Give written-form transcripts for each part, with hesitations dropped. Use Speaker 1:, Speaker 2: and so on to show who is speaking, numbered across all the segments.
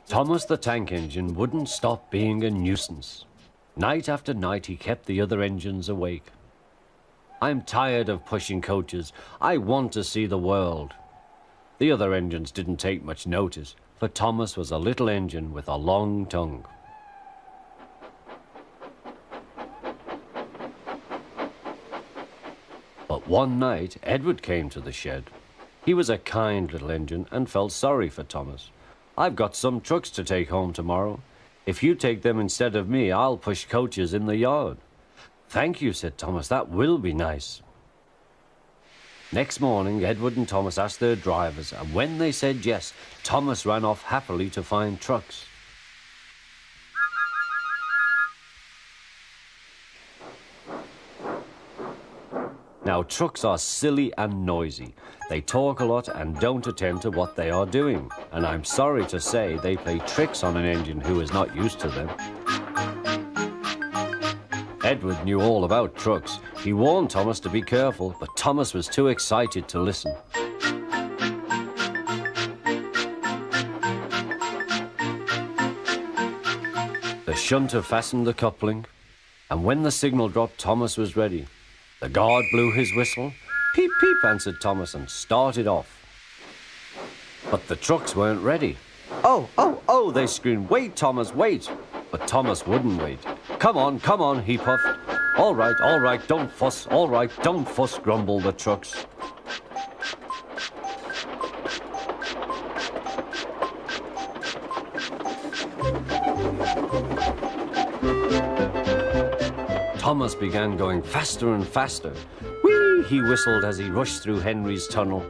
Speaker 1: Thomas the Tank Engine wouldn't stop being a nuisance. Night after night he kept the other engines awake. I'm tired of pushing coaches. I want to see the world. The other engines didn't take much notice, for Thomas was a little engine with a long tongue. But one night, Edward came to the shed. He was a kind little engine and felt sorry for Thomas. "I've got some trucks to take home tomorrow. If you take them instead of me, I'll push coaches in the yard." "Thank you," said Thomas. "That will be nice." Next morning, Edward and Thomas asked their drivers, and when they said yes, Thomas ran off happily to find trucks. Now, trucks are silly and noisy. They talk a lot and don't attend to what they are doing. And I'm sorry to say they play tricks on an engine who is not used to them. Edward knew all about trucks. He warned Thomas to be careful, but Thomas was too excited to listen. The shunter fastened the coupling, and when the signal dropped, Thomas was ready. The guard blew his whistle. "Peep, peep," answered Thomas, and started off. But the trucks weren't ready. "Oh, oh, oh," they screamed. "Wait, Thomas, wait." But Thomas wouldn't wait. Come on," he puffed. All right, don't fuss. All right, don't fuss," grumbled the trucks. Thomas began going faster and faster. "Whee!" he whistled as he rushed through Henry's tunnel.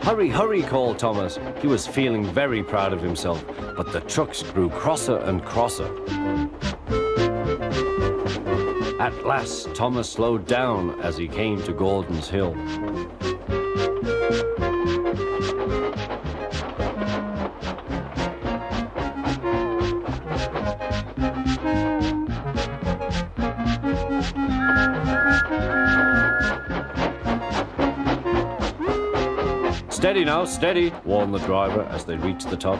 Speaker 1: "Hurry, hurry," called Thomas. He was feeling very proud of himself, but the trucks grew crosser and crosser. At last, Thomas slowed down as he came to Gordon's Hill. "Steady now, steady," warned the driver as they reached the top.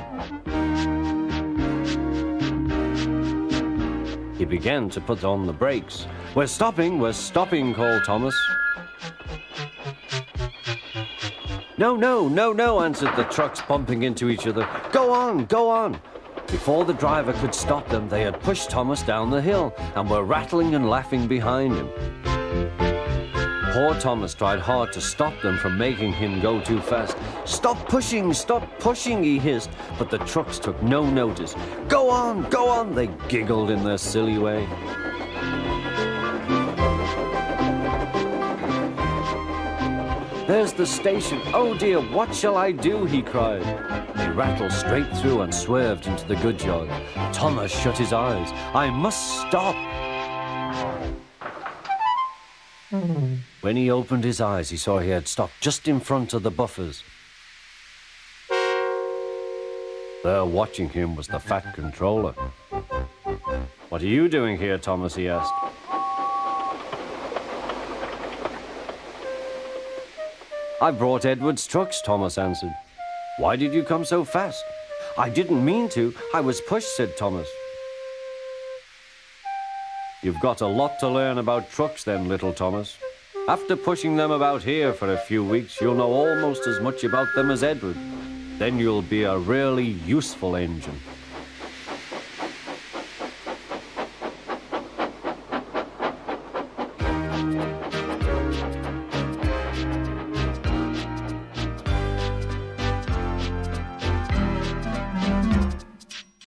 Speaker 1: He began to put on the brakes. We're stopping," called Thomas. No," answered the trucks, bumping into each other. Go on." Before the driver could stop them, they had pushed Thomas down the hill and were rattling and laughing behind him. Poor Thomas tried hard to stop them from making him go too fast. Stop pushing, he hissed, but the trucks took no notice. Go on, they giggled in their silly way. "There's the station. Oh dear, what shall I do?" he cried. They rattled straight through and swerved into the goods yard. Thomas shut his eyes. "I must stop." When he opened his eyes, he saw he had stopped just in front of the buffers. There watching him was the fat controller. "What are you doing here, Thomas?" he asked. "I brought Edward's trucks," Thomas answered. "Why did you come so fast?" "I didn't mean to. I was pushed," said Thomas. "You've got a lot to learn about trucks then, little Thomas. After pushing them about here for a few weeks, you'll know almost as much about them as Edward. Then you'll be a really useful engine."